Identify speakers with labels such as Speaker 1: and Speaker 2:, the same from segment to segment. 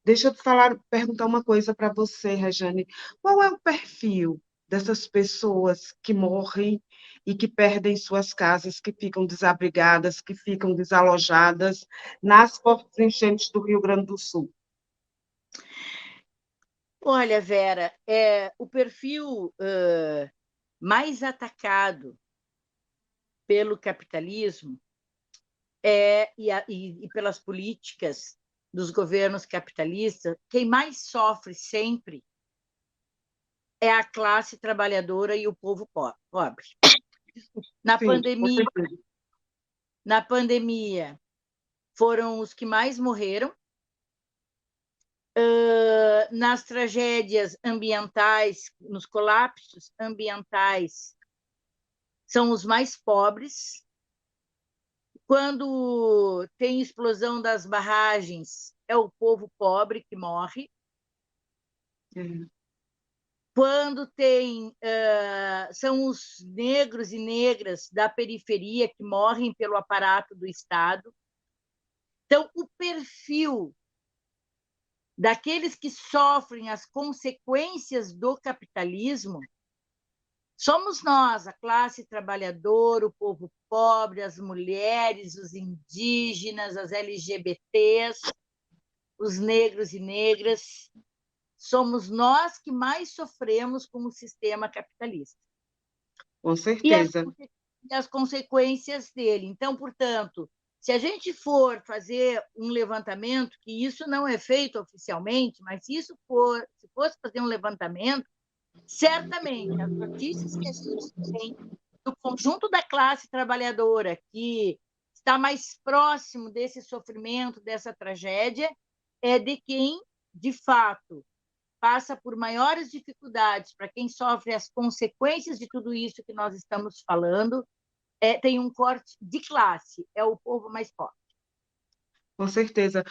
Speaker 1: Deixa eu te falar, perguntar uma coisa para você, Rejane. Qual é o perfil dessas pessoas que morrem e que perdem suas casas, que ficam desabrigadas, que ficam desalojadas nas fortes enchentes do Rio Grande do Sul?
Speaker 2: Olha, Vera, o perfil mais atacado pelo capitalismo e pelas políticas dos governos capitalistas, quem mais sofre sempre é a classe trabalhadora e o povo pobre. Na
Speaker 1: Sim, com
Speaker 2: pandemia,
Speaker 1: certeza.
Speaker 2: na pandemia foram os que mais morreram. Nas tragédias ambientais, nos colapsos ambientais, são os mais pobres. Quando tem explosão das barragens, é o povo pobre que morre.
Speaker 1: É,
Speaker 2: Quando tem, são os negros e negras da periferia que morrem pelo aparato do Estado. Então, o perfil daqueles que sofrem as consequências do capitalismo somos nós, a classe trabalhadora, o povo pobre, as mulheres, os indígenas, as LGBTs, os negros e negras. Somos nós que mais sofremos com o sistema capitalista
Speaker 1: com
Speaker 2: e as,
Speaker 1: certeza.
Speaker 2: e as consequências dele. Então, portanto, se a gente for fazer um levantamento, que isso não é feito oficialmente, mas se fosse fazer um levantamento, certamente as notícias que a gente tem do conjunto da classe trabalhadora que está mais próximo desse sofrimento, dessa tragédia, é de quem, de fato, passa por maiores dificuldades, para quem sofre as consequências de tudo isso que nós estamos falando, tem um corte de classe, é o povo mais pobre.
Speaker 1: Com certeza.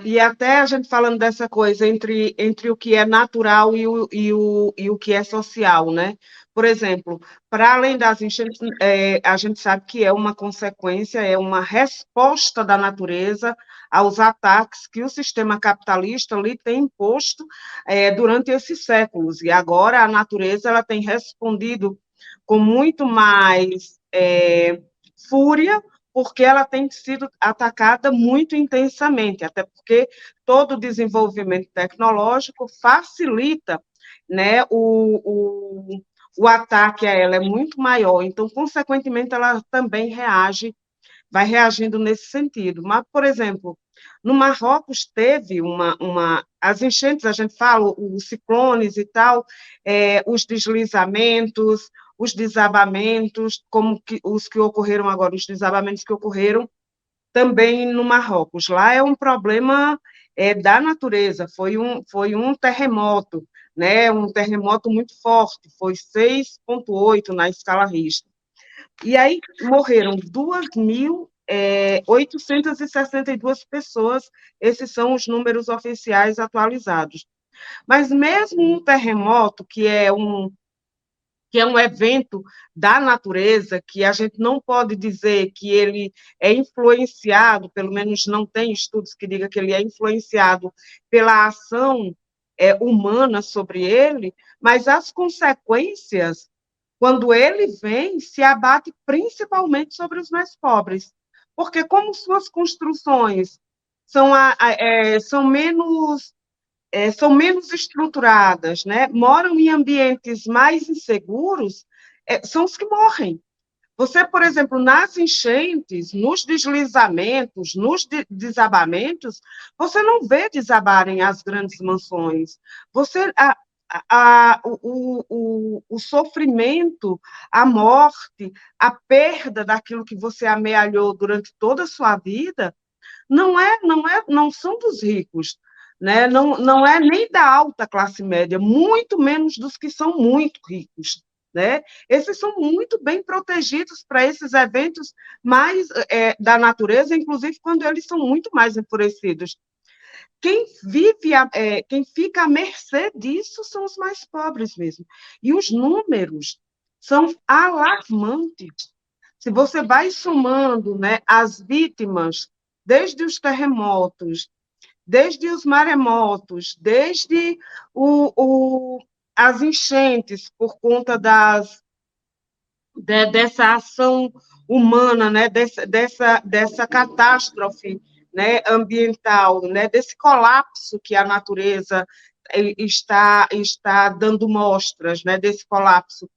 Speaker 1: E até a gente falando dessa coisa entre o que é natural e o que é social, né? Por exemplo, para além das enchentes, a gente sabe que é uma consequência, é uma resposta da natureza aos ataques que o sistema capitalista lhe tem imposto durante esses séculos. E agora a natureza ela tem respondido com muito mais fúria porque ela tem sido atacada muito intensamente, até porque todo o desenvolvimento tecnológico facilita, né, o ataque a ela é muito maior, então, consequentemente, ela também vai reagindo nesse sentido. Mas, por exemplo, no Marrocos teve as enchentes, a gente fala, os ciclones e tal, os deslizamentos, os desabamentos, como que, os que ocorreram agora, os desabamentos que ocorreram também no Marrocos. Lá é um problema da natureza, foi um terremoto, né, um terremoto muito forte, foi 6,8 na escala Richter. E aí morreram 2.862 pessoas, esses são os números oficiais atualizados. Mas mesmo um terremoto, que é um evento da natureza, que a gente não pode dizer que ele é influenciado, pelo menos não tem estudos que digam que ele é influenciado pela ação humana sobre ele, mas as consequências, quando ele vem, se abate principalmente sobre os mais pobres, porque como suas construções são menos estruturadas, né? Moram em ambientes mais inseguros, são os que morrem. Você, por exemplo, nas enchentes, nos deslizamentos, nos desabamentos, você não vê desabarem as grandes mansões. Você, o sofrimento, a morte, a perda daquilo que você amealhou durante toda a sua vida, não são dos ricos, né? Não é nem da alta classe média, muito menos dos que são muito ricos, né? Esses são muito bem protegidos para esses eventos mais da natureza, inclusive quando eles são muito mais enfurecidos. Quem fica à mercê disso são os mais pobres mesmo. E os números são alarmantes. Se você vai somando, né, as vítimas, desde os terremotos, desde os maremotos, desde as enchentes por conta dessa ação humana, né, dessa catástrofe, né, ambiental, né, desse colapso que a natureza está dando mostras, né, desse colapso.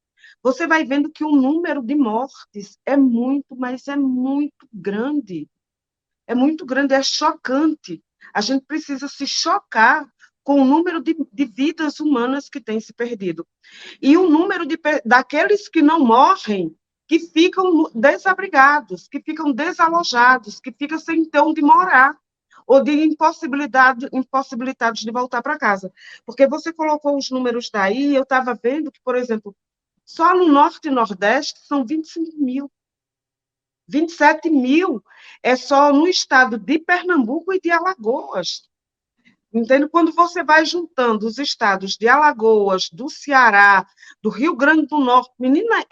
Speaker 1: Você vai vendo que o número de mortes é muito, mas é muito grande. É muito grande, é chocante. A gente precisa se chocar com o número de vidas humanas que tem se perdido. E o número daqueles que não morrem, que ficam desabrigados, que ficam desalojados, que ficam sem ter onde morar, ou de impossibilitados de voltar para casa. Porque você colocou os números daí, eu estava vendo que, por exemplo, só no Norte e Nordeste são 25 mil. 27 mil é só no estado de Pernambuco e de Alagoas. Entende? Quando você vai juntando os estados de Alagoas, do Ceará, do Rio Grande do Norte, menina,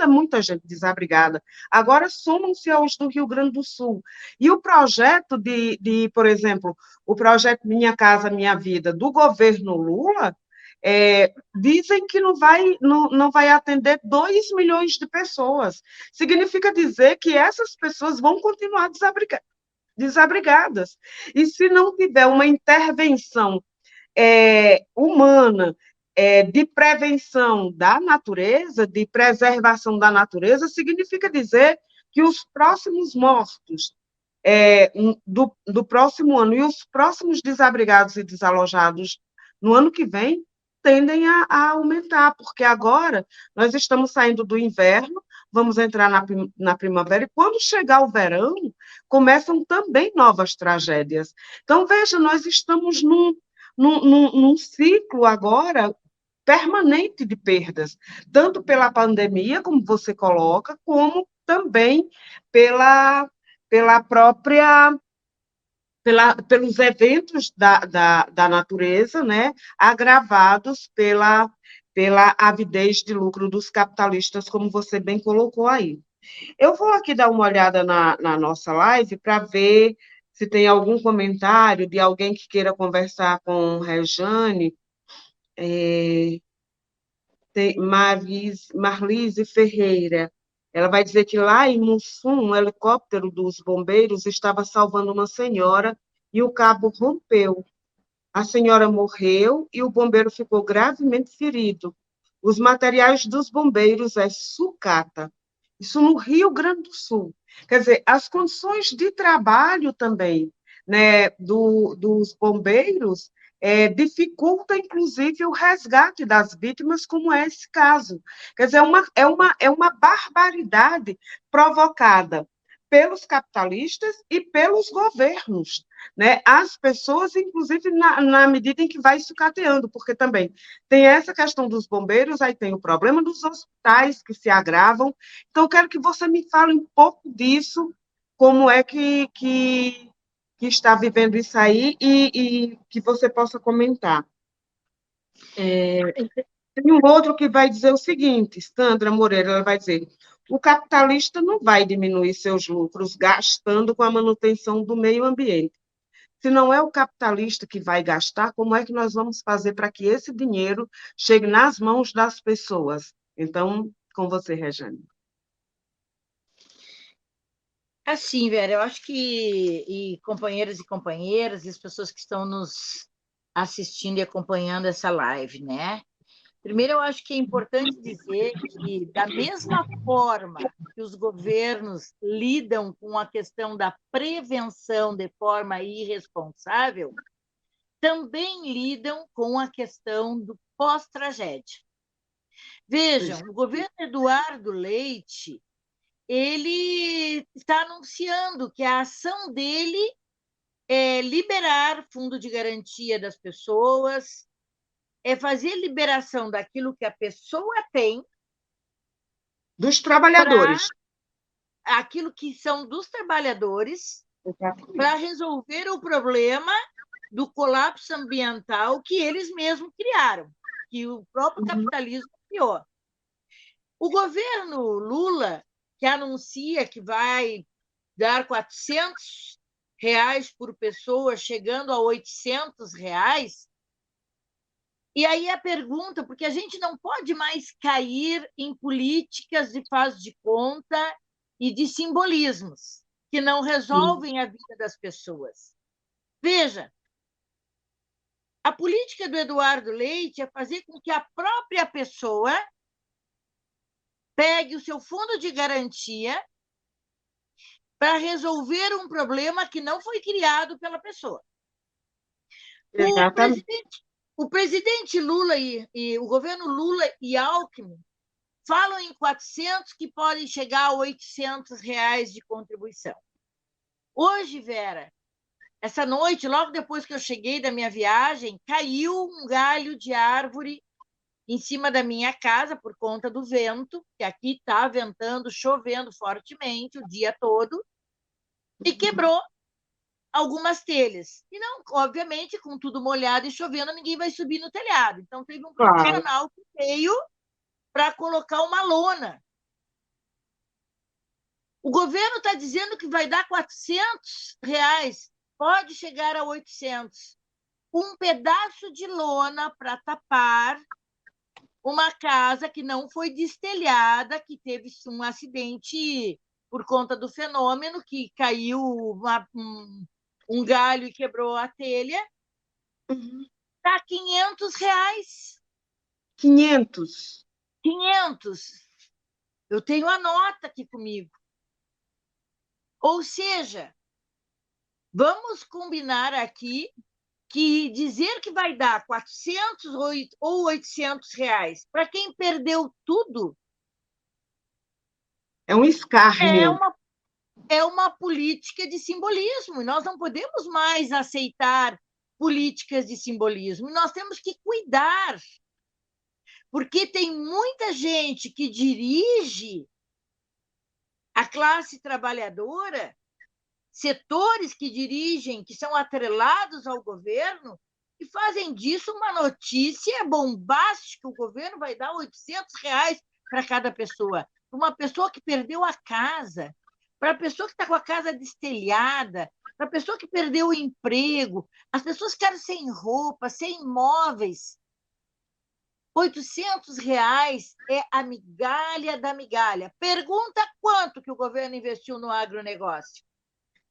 Speaker 1: muita gente desabrigada. Agora somam-se aos do Rio Grande do Sul. E o projeto por exemplo, o projeto Minha Casa Minha Vida, do governo Lula, dizem que não vai atender 2 milhões de pessoas. Significa dizer que essas pessoas vão continuar desabrigadas. E se não tiver uma intervenção humana, de prevenção da natureza, de preservação da natureza, significa dizer que os próximos mortos do próximo ano e os próximos desabrigados e desalojados no ano que vem tendem a aumentar, porque agora nós estamos saindo do inverno, vamos entrar na primavera, e quando chegar o verão, começam também novas tragédias. Então, veja, nós estamos num ciclo agora permanente de perdas, tanto pela pandemia, como você coloca, como também pela própria pelos eventos da natureza, né, agravados pela avidez de lucro dos capitalistas, como você bem colocou aí. Eu vou aqui dar uma olhada na nossa live para ver se tem algum comentário de alguém que queira conversar com Rejane. Tem Marlise Ferreira. Ela vai dizer que lá em Mussum, um helicóptero dos bombeiros estava salvando uma senhora e o cabo rompeu. A senhora morreu e o bombeiro ficou gravemente ferido. Os materiais dos bombeiros é sucata. Isso no Rio Grande do Sul. Quer dizer, as condições de trabalho também, né, dos bombeiros dificulta, inclusive, o resgate das vítimas, como é esse caso. Quer dizer, é uma barbaridade provocada pelos capitalistas e pelos governos, né? As pessoas, inclusive, na medida em que vai sucateando, porque também tem essa questão dos bombeiros, aí tem o problema dos hospitais que se agravam. Então, quero que você me fale um pouco disso, como é que está vivendo isso aí e que você possa comentar. Tem um outro que vai dizer o seguinte, Sandra Moreira, ela vai dizer: o capitalista não vai diminuir seus lucros gastando com a manutenção do meio ambiente. Se não é o capitalista que vai gastar, como é que nós vamos fazer para que esse dinheiro chegue nas mãos das pessoas? Então, com você, Regiane.
Speaker 2: Assim, Vera, eu acho que, e companheiros e companheiras, e as pessoas que estão nos assistindo e acompanhando essa live, né? Primeiro, eu acho que é importante dizer que, da mesma forma que os governos lidam com a questão da prevenção de forma irresponsável, também lidam com a questão do pós-tragédia. Vejam, o governo Eduardo Leite, ele está anunciando que a ação dele é liberar fundo de garantia das pessoas, é fazer liberação daquilo que a pessoa tem
Speaker 1: dos trabalhadores.
Speaker 2: Aquilo que são dos trabalhadores para resolver o problema do colapso ambiental que eles mesmos criaram, que o próprio capitalismo criou. O governo Lula, que anuncia que vai dar reais por pessoa, chegando a R$ 800. E aí a pergunta, porque a gente não pode mais cair em políticas de faz de conta e de simbolismos que não
Speaker 1: Sim.
Speaker 2: resolvem a vida das pessoas. Veja, a política do Eduardo Leite é fazer com que a própria pessoa pegue o seu fundo de garantia para resolver um problema que não foi criado pela pessoa. O
Speaker 1: Exatamente.
Speaker 2: presidente, o presidente Lula e o governo Lula e Alckmin falam em 400 que podem chegar a R$ 800 de contribuição. Hoje, Vera, essa noite, logo depois que eu cheguei da minha viagem, caiu um galho de árvore em cima da minha casa por conta do vento, que aqui está ventando, chovendo fortemente o dia todo, e quebrou algumas telhas. E não, obviamente, com tudo molhado e chovendo, ninguém vai subir no telhado. Então, teve um
Speaker 1: Claro.
Speaker 2: profissional que veio para colocar uma lona. O governo está dizendo que vai dar R$ 400, pode chegar a 800. Um pedaço de lona para tapar uma casa que não foi destelhada, que teve um acidente por conta do fenômeno, que caiu um galho e quebrou a telha,
Speaker 1: Uhum.
Speaker 2: está R$ 500.
Speaker 1: 500.
Speaker 2: 500. Eu tenho a nota aqui comigo. Ou seja, vamos combinar aqui que dizer que vai dar 400 ou R$ 800 para quem perdeu tudo
Speaker 1: É um
Speaker 2: é
Speaker 1: escárnio.
Speaker 2: uma, é uma política de simbolismo. E nós não podemos mais aceitar políticas de simbolismo. E nós temos que cuidar, porque tem muita gente que dirige a classe trabalhadora, setores que dirigem, que são atrelados ao governo, e fazem disso uma notícia bombástica. O governo vai dar R$ 800 para cada pessoa. Para uma pessoa que perdeu a casa, para a pessoa que está com a casa destelhada, para a pessoa que perdeu o emprego, as pessoas que ficaram sem roupa, sem móveis. R$ 800 é a migalha da migalha. Pergunta quanto que o governo investiu no agronegócio.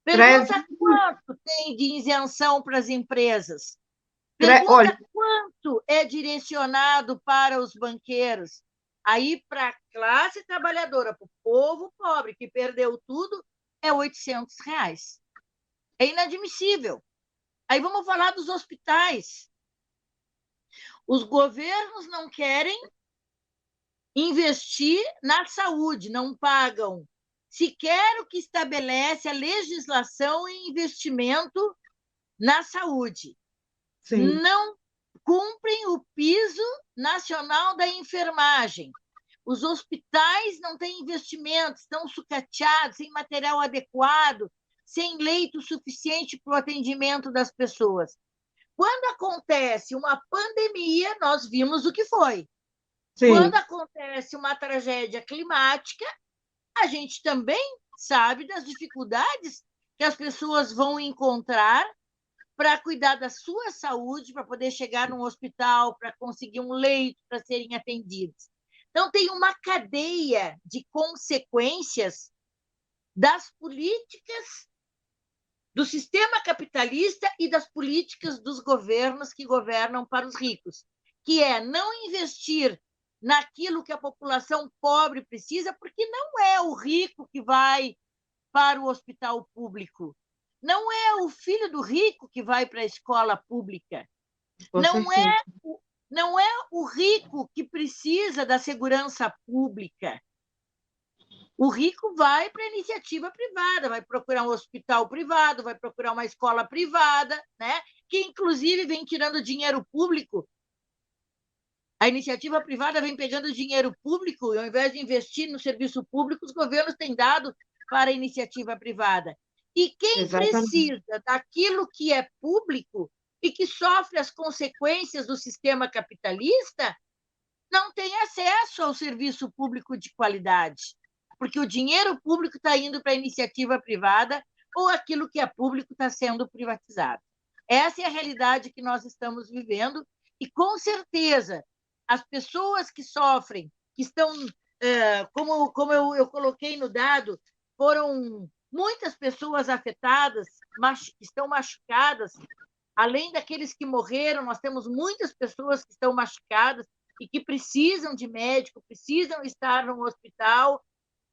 Speaker 2: Pergunta
Speaker 1: 300,
Speaker 2: quanto tem de isenção para as empresas. Pergunta
Speaker 1: olha,
Speaker 2: quanto é direcionado para os banqueiros. Aí, para a classe trabalhadora, para o povo pobre que perdeu tudo, é R$ 800. É inadmissível. Aí vamos falar dos hospitais. Os governos não querem investir na saúde, não pagam sequer o que estabelece a legislação em investimento na saúde.
Speaker 1: sim.
Speaker 2: Não cumprem o piso nacional da enfermagem. Os hospitais não têm investimentos, estão sucateados, sem material adequado, sem leito suficiente para o atendimento das pessoas. Quando acontece uma pandemia, nós vimos o que foi. Quando
Speaker 1: Sim.
Speaker 2: acontece uma tragédia climática, a gente também sabe das dificuldades que as pessoas vão encontrar para cuidar da sua saúde, para poder chegar num hospital, para conseguir um leito, para serem atendidos. Então, tem uma cadeia de consequências das políticas do sistema capitalista e das políticas dos governos que governam para os ricos, que é não investir naquilo que a população pobre precisa, porque não é o rico que vai para o hospital público, não é o filho do rico que vai para a escola pública,
Speaker 1: Com
Speaker 2: não
Speaker 1: certeza.
Speaker 2: é, não é o rico que precisa da segurança pública. O rico vai para a iniciativa privada, vai procurar um hospital privado, vai procurar uma escola privada, né? Que inclusive vem tirando dinheiro público. A iniciativa privada vem pegando dinheiro público e, ao invés de investir no serviço público, os governos têm dado para a iniciativa privada. E quem
Speaker 1: Exatamente.
Speaker 2: precisa daquilo que é público e que sofre as consequências do sistema capitalista não tem acesso ao serviço público de qualidade, porque o dinheiro público está indo para a iniciativa privada, ou aquilo que é público está sendo privatizado. Essa é a realidade que nós estamos vivendo e, com certeza, as pessoas que sofrem, que estão, como eu coloquei no dado, foram muitas pessoas afetadas, estão machucadas. Além daqueles que morreram, nós temos muitas pessoas que estão machucadas e que precisam de médico, precisam estar no hospital,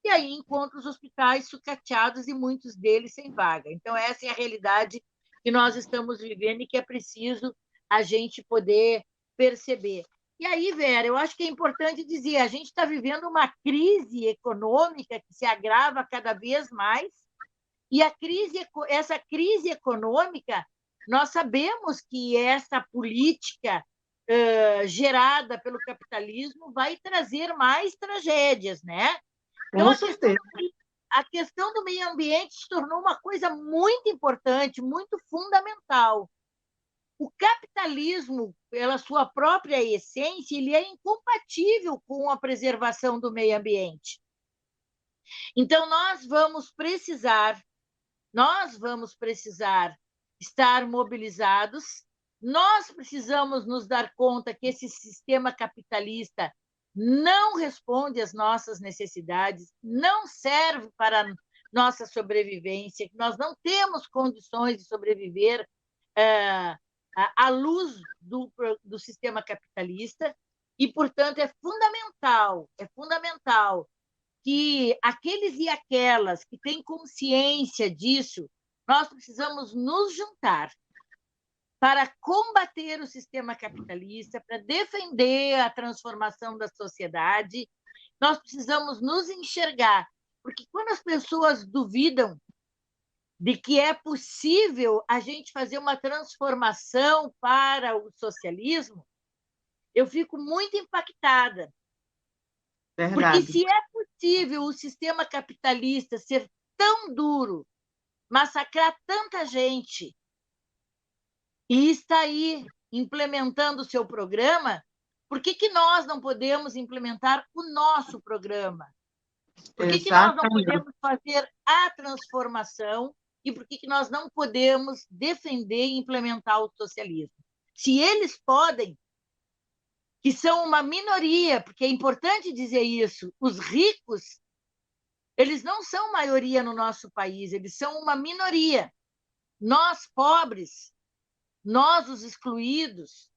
Speaker 2: e aí encontra os hospitais sucateados e muitos deles sem vaga. Então, essa é a realidade que nós estamos vivendo e que é preciso a gente poder perceber. E aí, Vera, eu acho que é importante dizer, a gente está vivendo uma crise econômica que se agrava cada vez mais, e essa crise econômica, nós sabemos que essa política gerada pelo capitalismo vai trazer mais tragédias, né? Então,
Speaker 1: Com certeza.
Speaker 2: a questão do meio ambiente se tornou uma coisa muito importante, muito fundamental. O capitalismo, pela sua própria essência, ele é incompatível com a preservação do meio ambiente. Então, nós vamos precisar estar mobilizados, nós precisamos nos dar conta que esse sistema capitalista não responde às nossas necessidades, não serve para a nossa sobrevivência, que nós não temos condições de sobreviver à luz do sistema capitalista, e, portanto, é fundamental que aqueles e aquelas que têm consciência disso, nós precisamos nos juntar para combater o sistema capitalista, para defender a transformação da sociedade. Nós precisamos nos enxergar, porque quando as pessoas duvidam de que é possível a gente fazer uma transformação para o socialismo, eu fico muito impactada.
Speaker 1: Verdade.
Speaker 2: Porque se é possível o sistema capitalista ser tão duro, massacrar tanta gente, e está aí implementando o seu programa, por que nós não podemos implementar o nosso programa? Por que nós não podemos fazer a transformação e por que nós não podemos defender e implementar o socialismo? Se eles podem, que são uma minoria, porque é importante dizer isso, os ricos, eles não são maioria no nosso país, eles são uma minoria. Nós, pobres, nós, os excluídos,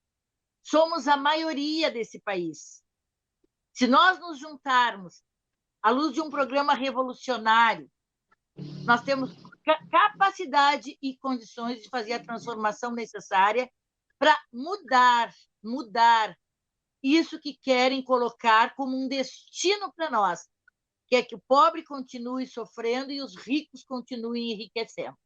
Speaker 2: somos a maioria desse país. Se nós nos juntarmos à luz de um programa revolucionário, nós temos capacidade e condições de fazer a transformação necessária para mudar isso que querem colocar como um destino para nós, que é que o pobre continue sofrendo e os ricos continuem enriquecendo.